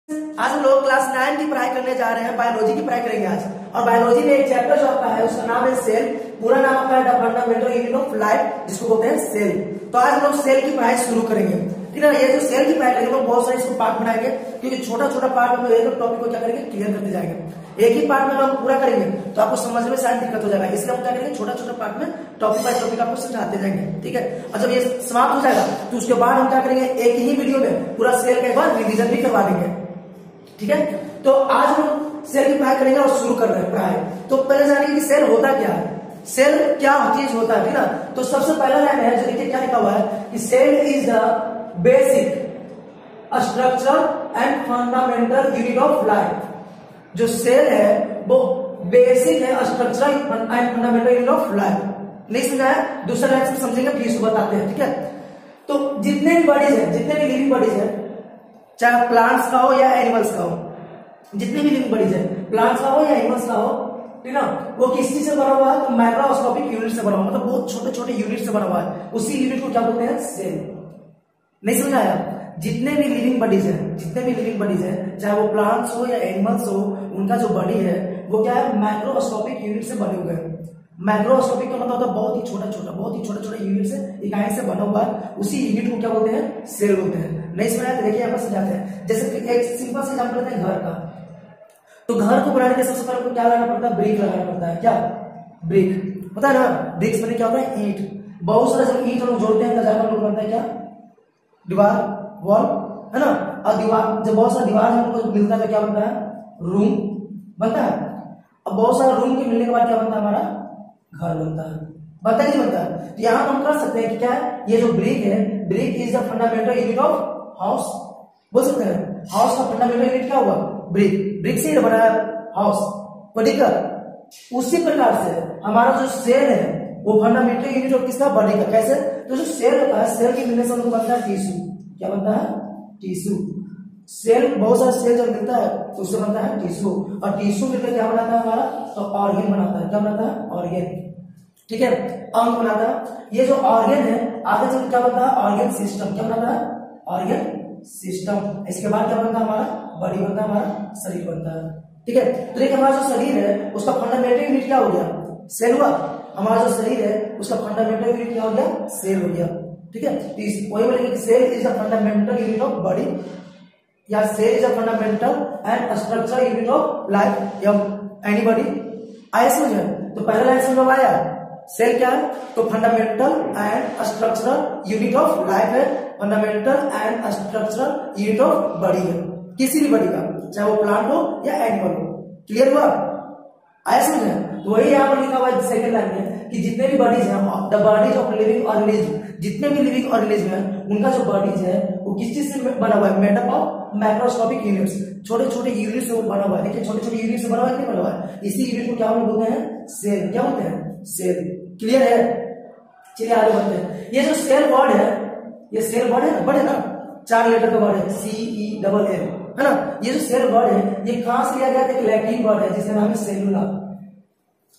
आज हम लोग क्लास 9 की पढ़ाई करने जा रहे हैं, बायोलॉजी की पढ़ाई करेंगे आज। और बायोलॉजी में एक चैप्टर जो आता है उसका नाम है सेल। पूरा नाम आता है the fundamental unit of life, जिसको बोलते हैं सेल। तो आज हम लोग सेल की पढ़ाई शुरू करेंगे, ठीक है। ये जो सेल की पढ़ाई करेंगे लोग बहुत सारे इसको पार्ट बनाएंगे, क्योंकि छोटा छोटा पार्ट में एक टॉपिक को क्या करेंगे, क्लियर करते जाएंगे। एक ही पार्ट में हम पूरा करेंगे तो आपको समझने में शायद दिक्कत हो जाएगा, इसलिए हम क्या करेंगे, छोटा छोटा पार्ट में टॉपिक बाय टॉपिक आपको समझाते जाएंगे, ठीक है। और जब ये समाप्त हो जाएगा तो उसके बाद हम क्या करेंगे, एक ही वीडियो में पूरा सेल के बाद रिवीजन भी करवा देंगे, ठीक है। तो आज हम सेल की पढ़ाई करेंगे और शुरू कर रहे हैं पढ़ाई। तो पहले जानिए कि सेल होता क्या है, सेल क्या चीज होता है, ठीक ना। तो सबसे पहला लाइन है जो देखिए क्या लिखा हुआ है कि cell is the basic structure and fundamental unit of life. जो सेल है वो बेसिक है, structure and fundamental unit of life. नहीं समझा है, दूसरा लाइन से समझेंगे फिर इसको बताते हैं, ठीक है। तो जितने भी बॉडीज है, जितने भी लिविंग बॉडीज है, चाहे प्लांट्स का हो या एनिमल्स का हो, जितनी भी लिविंग बॉडीज है, प्लांट्स का हो या एनिमल्स का हो, ठीक ना, वो किस चीज से बना हुआ है, तो माइक्रोस्कोपिक यूनिट से बना हुआ, मतलब बहुत छोटे छोटे यूनिट से बना हुआ है। उसी यूनिट को क्या बोलते हैं, सेल। नहीं समझ आया। जितने भी लिविंग बॉडीज है, जितने भी लिविंग बॉडीज है, चाहे वो प्लांट्स हो या एनिमल्स हो, उनका जो बॉडी है वो क्या है, माइक्रोस्कोपिक यूनिट से बने हुए हैं। माइक्रोस्कोपिक का मतलब होता है बहुत ही छोटा छोटा, बहुत ही छोटे छोटे यूनिट से, इकाई से बना हुआ है। उसी यूनिट को क्या बोलते हैं, सेल बोलते हैं। नहीं समझ आया तो देखिए यहाँ पर समझाते हैं। जैसे कि एक सिंपल सा एग्जांपल लेते हैं घर का। तो घर को बनाने के सबसे पहले आपको क्या लगाना पड़ता है, ब्रिक लगाना पड़ता है। क्या ब्रिक पता है ना, ब्रिक्स बने क्या होता है, ईंट। बहुत सारे जब ईंट लोग जोड़ते हैं तो ज्यादा लोग बनता है क्या, दीवार, वॉल, है ना। और दीवार जब बहुत सारा दीवार हमको मिलता है तो क्या बनता है, रूम बनता है। अब बहुत सारा रूम के मिलने के बाद क्या बनता है, हमारा घर बनता है। बनता है नहीं बनता है। तो यहां हम कर सकते हैं कि क्या है, ये जो ब्रिक है, brick is the fundamental unit of house. बोल सकते हैं हाउस का फंडामेंटल यूनिट क्या हुआ, ब्रिक। ब्रिक से ही बना है हाउस, ठीक। उसी प्रकार से हमारा जो सेल है वो फंडामेंटल यूनिट ऑफ किसका, बॉडी का। कैसे, तो जो सेल होता है, सेल की मिलने से हमको बनता है टिश्यू। क्या बनता है, टिश्यू। सेल, बहुत सारा सेल जब मिलता है तो उससे बनता है टिश्यू। और टिश्यू मिलकर क्या बनाता है हमारा, तो ऑर्गन बनाता है। क्या बनाता है, ऑर्गन, ठीक है, अंग बनाता है। ये जो ऑर्गन है आगे चल क्या बनता है, ऑर्गन सिस्टम। क्या बनाता है, ऑर्गन सिस्टम। इसके बाद क्या बनता है, हमारा बॉडी बनता है, हमारा शरीर बनता है, ठीक है। तो देखिए हमारा जो शरीर है उसका फंडामेंटल यूनिट क्या हो गया, सेल हुआ। हमारा जो शरीर है उसका फंडामेंटल यूनिट क्या हो गया, सेल हो गया, ठीक है। वही बोलेंगे कि cell is the fundamental unit of body, या cell is the fundamental and structure unit of life या एनीबॉडी। आया समझ में। तो पहला लाइन समझ में आया, सेल क्या है, तो fundamental and structural unit of life है, fundamental and structural unit of body है, किसी भी बॉडी का, चाहे वो प्लांट हो या एनिमल हो। क्लियर हुआ, आया समझ में। तो वही यहाँ पर लिखा हुआ है सेकंड लाइन में कि जितने भी बॉडीज हैं, the bodies of living organism, जितने भी लिविंग ऑर्गेनिज्म है उनका जो बॉडीज है वो किस चीज से बना हुआ है, made up of microscopic units. छोटे छोटे यूनिट से वो बना हुआ है। देखिए छोटे छोटे यूनिट से बना हुआ है, नहीं बना हुआ है। इसी यूनिट को क्या बोलते हैं, सेल। क्या बोलते हैं, सेल। क्लियर है, चलिए आगे बढ़ते हैं। ये जो सेल वर्ड है, ये सेल वर्ड है ना, वर्ड है ना, 4 लेटर का वर्ड है, CELL, है ना। ये जो सेल वर्ड है ये कहां से लिया गया था, एक लैटिन वर्ड है जिसका नाम है सेलुला।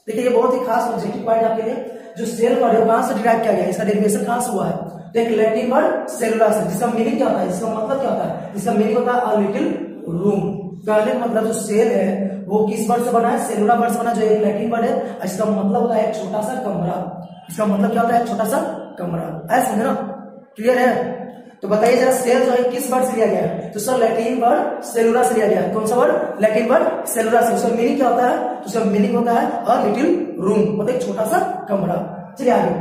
देखिए ये बहुत ही खास ऑब्जेक्टिव पॉइंट आपके लिए, जो सेल वर्ड है कहां से डिराइव किया गया, इसका डेरिवेशन कहां से हुआ है, तो एक लैटिन वर्ड सेलुला से, जिसका मीनिंग क्या होता है, इसका मतलब क्या होता है, इसका मीनिंग होता है अ लिटिल रूम। कहने का मतलब जो सेल है वो किस वर्ड से बना है, सेलुला वर्ड से बना, जो एक लैटिन वर्ड है। इसका मतलब होता है एक छोटा सा कमरा। इसका मतलब क्या होता है, एक छोटा सा कमरा। ऐसा समझे ना, क्लियर है। तो बताइए जरा सेल जो है किस वर्ड से लिया गया है, तो सर लैटिन वर्ड सेलुला से लिया गया है। कौन सा वर्ड, लैटिन वर्ड सेलुला से। उसका मीनिंग क्या होता है, तो उसका मीनिंग होता है अ लिटिल रूम, मतलब एक छोटा सा कमरा। चलिए आगे।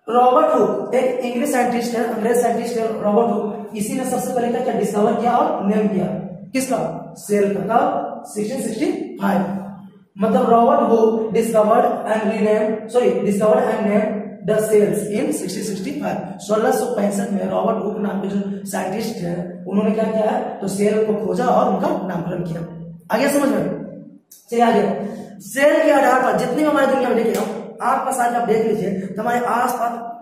रॉबर्ट हुक एक इंग्लिश साइंटिस्ट है, अंग्रेज साइंटिस्ट है रॉबर्ट हुक। इसी ने सबसे पहले क्या डिस्कवर किया और नेम किया, किसका, सेल का। 1665, मतलब Robert Hooke discovered and named the cells in 1665। 1665 में रॉबर्ट हुक नाम के जो साइंटिस्ट है उन्होंने क्या किया है, तो सेल को खोजा और उनका नामकरण किया। आगे समझ में, चलिए आगे। सेल के आधार पर जितनी भी हमारी दुनिया में देखिए, आप पास आज आप देख लीजिए तो हमारे आस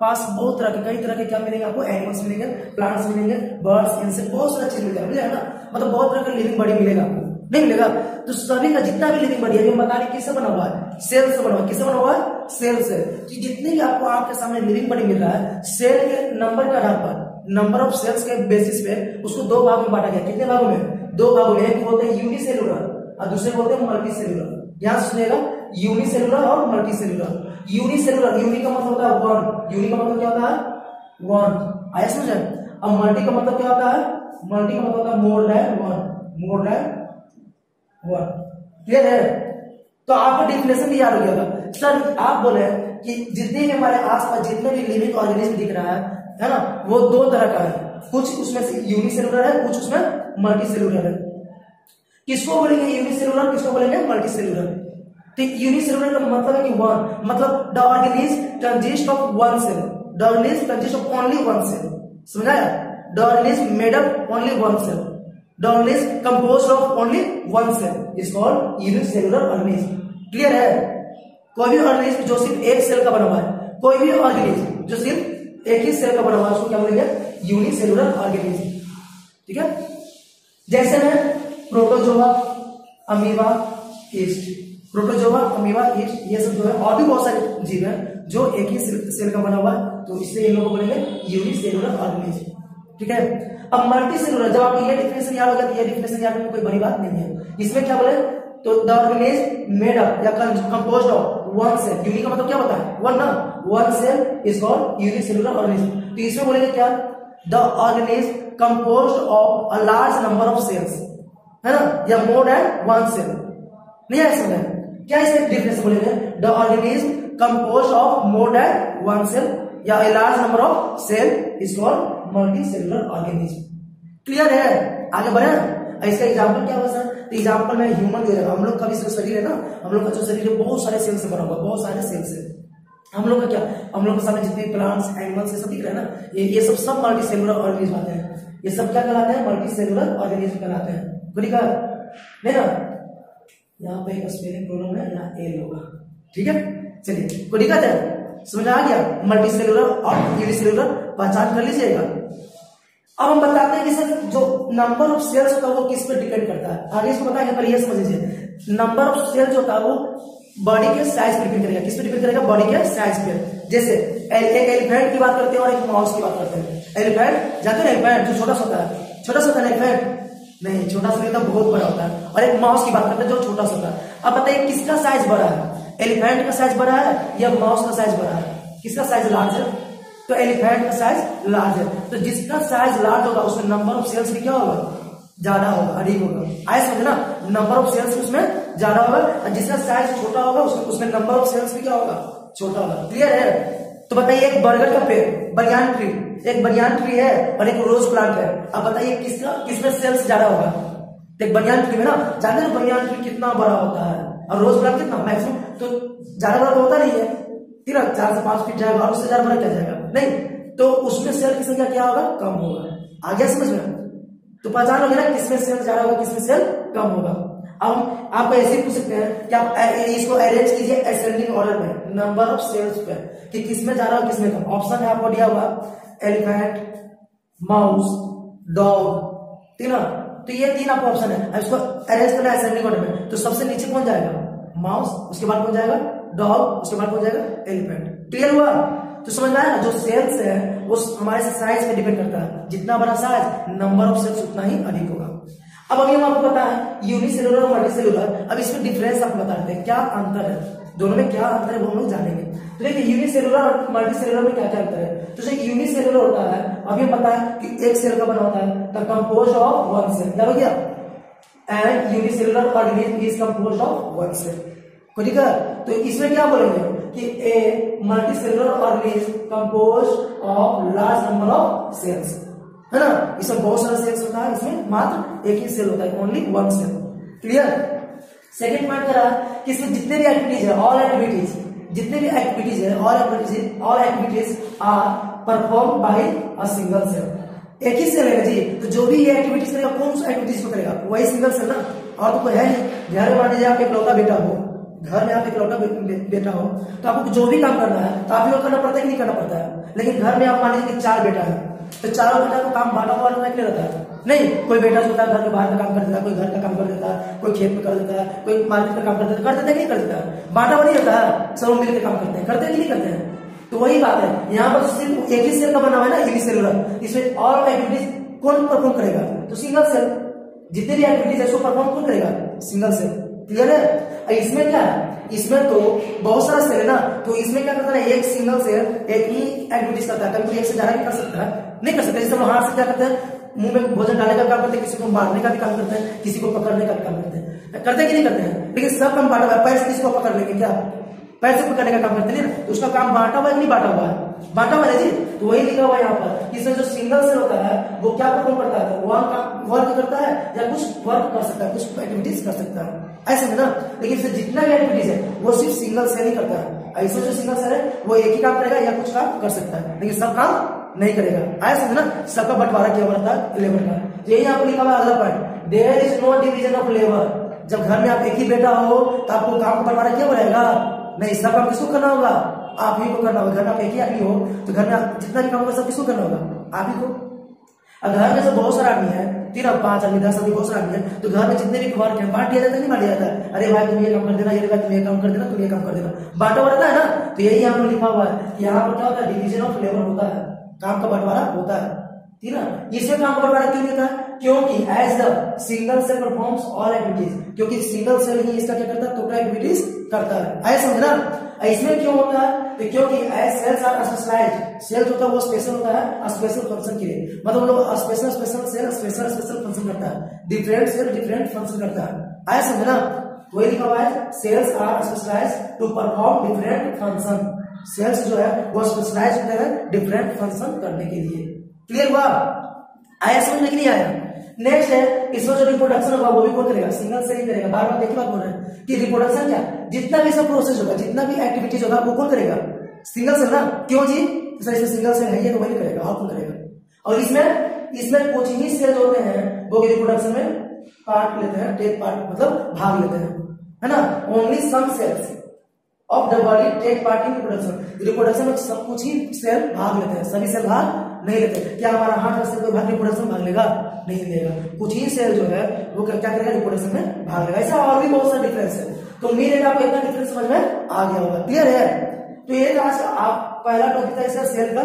पास बहुत तरह के, कई तरह के क्या मिलेंगे आपको, एनिमल्स मिलेंगे, प्लांट्स मिलेंगे, बर्ड्स, इनसे बहुत सारा चीज मिलेगा ना, मतलब बहुत तरह का लिविंग बॉडी मिलेगा आपको, नहीं मिलेगा। तो सभी का जितना भी लिविंग बॉडी है बता रहे किससे बना हुआ है, सेल से बना हुआ है। किससे बना हुआ है, सेल से। तो जितने भी आपको आपके सामने लिविंग बॉडी मिल रहा है, सेल के नंबर के आधार पर, नंबर ऑफ सेल्स के बेसिस पे उसको 2 भाग में बांटा गया। कितने भागों में, दो भाग में, एक बोलते हैं यूनिसेलुलर और दूसरे बोलते हैं मल्टी सेलुलर। ध्यान से सुनिएगा, यूनिसेलुलर और मल्टी सेलुलर। यूनिसेलुलर, यूनि का मतलब होता है वन, यूनि का मतलब क्या होता है वन, आया समझ। अब मल्टी का मतलब क्या होता है, मल्टी का मतलब होता है मोर देन वन, मोर देन वन। क्लियर है? तो आपको डेफिनेशन भी याद हो गया होगा। सर आप बोले कि जितने भी हमारे आसपास जितने भी लिविंग ऑर्गेनिज्म दिख रहा है ना, वो दो तरह का है, कुछ उसमें से यूनिसेलुलर है, कुछ उसमें मल्टी सेलुलर है। किसको बोलेंगे यूनिसेलुलर, किसको बोलेंगे मल्टी सेलुलर? तो यूनिसेलुलर का मतलब है कि वन, मतलब the organism consist of one cell, the organism consist of only one cell. समझाया? The organism made up only one cell, the organism composed of only one cell is called unicellular organism. Clear है? कोई भी organism जो सिर्फ एक cell का बना हुआ है, कोई भी ऑर्गेनिज्म जो सिर्फ एक ही सेल का बना हुआ है, उसको क्या बोलेंगे? Unicellular organism. ठीक है? जैसे में protozoa, amoeba, east, protozoa, amoeba, east, ये सब जो है, और भी बहुत सारे जीव हैं जो एक ही सेल का बना हुआ है, तो इसलिए इन लोगों को बोलेंगे यूनिसेलुलर ऑर्गेनिज्म। ठीक है? अब मल्टी सेलुलर, जब आपको ये डिफिनेशन याद होगा, तो ये डिफिनेशन याद करने में कोई बड़ी बात नहीं है। इसमें क्या बोले? तो द ऑर्गेनिज्म मेड अप या composed of one cell, uni का मतलब क्या होता है वन ना, one cell is called unicellular organism. तो इसमें बोलेंगे क्या? The organism composed of a large number of cells, है ना, या मोर देन वन सेल। नहीं है समझ? क्या इसमें डिफरेंस बोलेंगे? The organism composed of more than one cell या a large number of cell is called multicellular organism। Clear है? आगे बढ़े? इसका एग्जांपल क्या होगा सर? तो एग्जांपल में ह्यूमन दे रहा, हम लोग का भी शरीर है ना, हम लोग का जो शरीर है बहुत सारे सेल से बना हुआ, बहुत सारे सेल से। हम लोग का क्या, हम लोग के सामने जितने प्लांट्स, एनिमल्स सब दिख रहे हैं ना, ये सब मल्टीसेलुलर ऑर्गेनिज्म आते हैं। ये सब क्या कहलाते हैं? मल्टीसेलुलर ऑर्गेनिज्म कहलाते हैं। ठीक है? नहीं ना, यहाँ पे एक स्पेलिंग प्रॉब्लम है, यहाँ एल होगा। ठीक है? चलिए, कोई दिक्कत है? समझ आ गया? मल्टीसेलुलर और यूनिसेलुलर पहचान कर लीजिएगा। अब हम बताते हैं कि सर जो नंबर ऑफ सेल्स होता है वो किस पे डिपेंड करता है। आगे इसको बताएंगे, पर ये समझ लीजिए, नंबर ऑफ सेल्स होता है वो बॉडी के साइज पे डिपेंड करेगा। किस पे डिपेंड करेगा? बॉडी के साइज पे। जैसे एक एलिफेंट की बात करते हैं और एक माउस की बात करते हैं। एलिफेंट जानते हैं, एलिफेंट जो छोटा सा होता है, छोटा सा होता है एलिफेंट, नहीं छोटा सा नहीं, तो बहुत बड़ा होता है। और एक माउस की बात करते हैं जो छोटा सा होता है। अब बताइए किसका साइज बड़ा है? एलिफेंट का साइज बड़ा है या माउस का साइज बड़ा है? किसका साइज लार्ज है? तो एलिफेंट का साइज लार्ज है। तो जिसका साइज लार्ज होगा उसमें नंबर ऑफ सेल्स भी क्या होगा? ज्यादा होगा, अधिक होगा। आए समझे ना? नंबर ऑफ सेल्स उसमें ज्यादा होगा, और जिसका साइज छोटा होगा उसमें नंबर ऑफ सेल्स भी क्या होगा? छोटा होगा। क्लियर है? तो बताइए एक बरगद का पेड़, बनियान ट्री, एक बनियान ट्री है और एक रोज प्लांट है। अब बताइए किसमें सेल्स ज्यादा होगा? एक बनियान ट्री में ना, जानते हैं बनियान ट्री कितना बड़ा होता है और रोज प्लांट कितना मैक्सिमम, तो ज्यादा बड़ा तो होता नहीं है, 4 से 5 फीट जाएगा और उससे ज्यादा बड़ा क्या जाएगा? नहीं, तो उसमें सेल की संख्या क्या होगा? कम होगा। आ गया समझ में? तो पहचान होगी ना किसमें सेल ज्यादा होगा, किसमें सेल कम होगा। अब आप ऐसे ही पूछ सकते हैं कि आप इसको अरेंज कीजिए असेंडिंग ऑर्डर में, नंबर ऑफ सेल्स पे, कि किसमें ज्यादा और किसमें कम। ऑप्शन है आपको दिया हुआ एलिफेंट, माउस, डॉग, तीन। तो ये 3 आपको ऑप्शन है। अब इसको अरेंज करना है असेंडिंग ऑर्डर में, तो सबसे नीचे कौन जाएगा? माउस, उसके बाद कौन जाएगा? डॉग, उसके बाद कौन जाएगा? एलिफेंट। क्लियर हुआ? तो समझ में आया ना? जो सेल्स है वो हमारे साइज पे डिपेंड करता है। जितना बड़ा साइज, नंबर ऑफ सेल्स उतना ही अधिक होगा। अब अभी हम आपको पता है यूनिसेलुलर और मल्टीसेलुलर। अब इसमें डिफरेंस आपको बता देते हैं, क्या अंतर है दोनों में, क्या अंतर है वो हम लोग जानेंगे। तो देखिए यूनिसेलुलर और मल्टीसेलुलर में क्या क्या अंतर है। तो जो यूनिसेलुलर होता है, अभी हम पता है कि एक सेल का बना होता है, the composed of one cell, क्या हो गया? And unicellular organism is composed of one cell. कोई दिक्कत? तो इसमें क्या बोलेंगे कि a multicellular organism composed of large number of cells, है ना? इसमें बहुत सारे सेल्स होता है, इसमें मात्र एक ही सेल होता है, only one cell. Clear? Second point करा कि इसमें जितने भी एक्टिविटीज है, ऑल एक्टिविटीज, जितने भी एक्टिविटीज है, all activities are perform by a single cell. एक ही सेल है जी, तो जो भी ये एक्टिविटीज करेगा, कौन सा एक्टिविटीज को करेगा? वही सिंगल सेल ना, और तो कोई है नहीं। घर में मान लीजिए आपके इकलौता बेटा हो, घर में आप इकलौता बेटा हो, तो आपको जो भी काम करना है तो आप ही को करना पड़ता है कि नहीं करना पड़ता है? लेकिन घर में आप मान लीजिए कि 4 बेटा है, तो चारों बेटा को काम बांटा हुआ नहीं रहता है। नहीं, कोई बेटा जो होता है घर के बाहर का काम कर देता है, कोई घर का काम कर देता है, कोई खेत में कर देता है, कोई मार्केट का काम कर देता है, कर देता है कि नहीं कर देता है? बांटा हुआ नहीं रहता है, सब मिलकर काम करते हैं, करते हैं कि नहीं करते हैं? तो वही बात है, यहाँ पर सिर्फ एक ही सेल का बना हुआ है ना, यूनिसेलुलर। इसमें ऑल एक्टिविटीज कौन परफॉर्म करेगा? तो सिंगल सेल। जितने भी एक्टिविटीज है उसको परफॉर्म कौन करेगा? Single cell. क्लियर है? इसमें क्या है, इसमें तो बहुत सारा सेल है ना, तो इसमें क्या करता है, एक सिंगल सेल एक ही एक्टिविटीज करता है, कभी एक से ज्यादा भी कर सकता है, नहीं कर सकता। जैसे हम हाथ से क्या करते हैं, मुंह में भोजन डालने का काम करते हैं, किसी को मारने का भी काम करते हैं, किसी को पकड़ने का भी काम करते हैं, करते हैं कि नहीं करते हैं? लेकिन सब काम बांटा हुआ है। पैर से किसी को पकड़ लेंगे क्या? पैर से पकड़ने का काम करते हैं ना, तो उसका काम बांटा हुआ है कि नहीं बांटा हुआ है? बांटा हुआ है जी। तो वही लिखा हुआ है यहाँ पर, इसमें जो सिंगल सेल होता है वो क्या परफॉर्म करता है? वर्क करता है या कुछ वर्क कर सकता है, कुछ एक्टिविटीज कर सकता है, ऐसे में ना। लेकिन इससे जितना भी एक्टिविटीज है वो सिर्फ सिंगल सेल ही करता है। ऐसे जो सिंगल सेल है वो एक ही काम करेगा या कुछ काम कर सकता है, लेकिन सब काम नहीं करेगा। ऐसे में ना सबका बंटवारा किया हुआ है लेबर का। यही यहाँ पर लिखा हुआ है अगला point, there is no division of labour. जब घर में आप एक ही बेटा हो तो आपको काम का बंटवारा किया रहेगा? नहीं, सब काम किसको करना होगा? आप ही को करना होगा। घर में आप एक ही आदमी हो तो घर में जितना भी काम होगा सब किसको करना होगा? आप ही को। अगर घर में से बहुत सारा आदमी है, 3 और 5 आदमी 10 आदमी बहुत सारा आदमी है, तो घर में जितने भी वर्क है बांट दिया जाता है, नहीं बांट दिया जाता है? अरे भाई तुम ये काम कर देना, ये भाई तुम ये काम कर देना, तुम ये काम कर देना, बांटा हुआ रहता है ना। तो यही यहाँ पर लिखा हुआ है कि यहाँ पर क्या होता है, डिवीजन ऑफ लेबर होता है, काम का बंटवारा होता है, ठीक है ना। इसमें काम का बंटवारा क्यों होता है? क्योंकि as the single cell performs all activities, क्योंकि सिंगल सेल ही इसका क्या करता है, टोटल एक्टिविटीज करता है। ऐसा समझना। इसमें क्यों होता है? तो क्योंकि as cells are specialised, cell होता है वो स्पेशल होता है स्पेशल फंक्शन के लिए, मतलब लोग स्पेशल सेल स्पेशल फंक्शन करता है, डिफरेंट सेल डिफरेंट फंक्शन करता है। ऐसा समझना। वही लिखा हुआ है, cells are specialised to perform different function. Cells जो है वो स्पेशलाइज्ड होते हैं डिफरेंट फंक्शन करने के लिए। क्लियर हुआ? आया समझ में कि नहीं आया? नेक्स्ट है, इसमें जो रिप्रोडक्शन होगा वो भी कौन करेगा? सिंगल सेल ही करेगा। बार बार देखिए बात बोल रहे हैं कि रिप्रोडक्शन क्या, जितना भी सब प्रोसेस होगा, जितना भी एक्टिविटीज होगा वो कौन करेगा? सिंगल सेल ना। क्यों जी? सर इसमें सिंगल सेल है तो वही करेगा, और कौन करेगा? और इसमें कुछ ही सेल होते हैं वो रिप्रोडक्शन में पार्ट लेते हैं, टेक पार्ट मतलब भाग लेते हैं, है ना। Only some cells of the body take part in reproduction. Reproduction में सब कुछ ही सेल भाग लेते हैं, सभी सेल भाग नहीं लेते। क्या हमारा हार्ट से कोई भाग रिप्रोडक्शन भाग लेगा? नहीं लेगा। कुछ ही सेल जो है वो क्या करेगा? रिप्रोडक्शन में भाग लेगा। ऐसा और भी बहुत सारा डिफरेंस है, तो उम्मीद है आपको इतना डिफरेंस समझ में आ गया होगा। क्लियर है? तो ये आज आप पहला टॉपिक था इसका सेल का,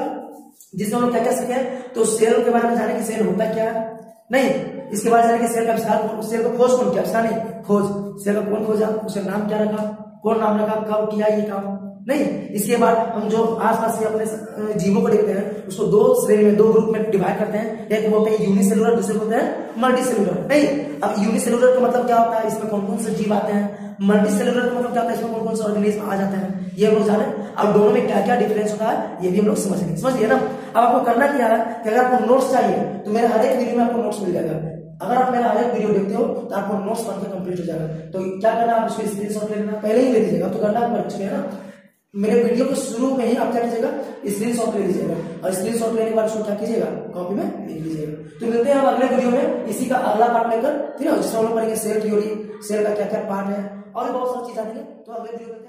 जिसमें हम लोग क्या क्या सीखे। तो सेल के बारे में जाने कि सेल होता क्या है, नहीं इसके बाद जाने कि सेल का आविष्कार, सेल को खोज कौन किया? आविष्कार नहीं, खोज। सेल का कौन खोजा, उसका नाम क्या रखा, कौन नाम रखा, कब किया ये काम, नहीं। इसके बाद हम जो आसपास के अपने जीवों को देखते हैं उसको दो श्रेणी में, दो ग्रुप में डिवाइड करते हैं। एक बोलते हैं यूनिसेलुलर, दूसरे बोलते हैं मल्टीसेलुलर। नहीं, अब यूनिसेलुलर का मतलब क्या होता है, इसमें कौन कौन से जीव आते हैं। मल्टीसेलुलर का मतलब क्या होता है, इसमें कौन कौन से ऑर्गेनिज्म आ जाते हैं, ये हम लोग जाने। अब दोनों में क्या क्या डिफरेंस होता है ये भी हम लोग समझेंगे। समझिए ना। अब आपको करना क्या है कि अगर आपको नोट्स चाहिए तो मेरे हर एक वीडियो में आपको नोट्स मिल जाएगा। अगर आप मेरा हर एक वीडियो देखते हो तो आपको नोट्स बनकर कंप्लीट हो जाएगा। तो क्या करना, आप उसको स्क्रीनशॉट ले लेना, पहले ही ले लीजिएगा तो करना कर चुके हैं ना। मेरे वीडियो के शुरू में ही आप क्या कीजिएगा, स्क्रीनशॉट ले लीजिएगा, और स्क्रीनशॉट लेने के बाद उसको क्या कीजिएगा, कॉपी में लिख लीजिएगा। तो मिलते हैं हम अगले वीडियो में इसी का अगला पार्ट लेकर, ठीक है, जिसमें हम लोग पढ़ेंगे सेल थ्योरी, सेल का क्या क्या पार्ट है और बहुत सारी चीज आती है। तो अगले वीडियो में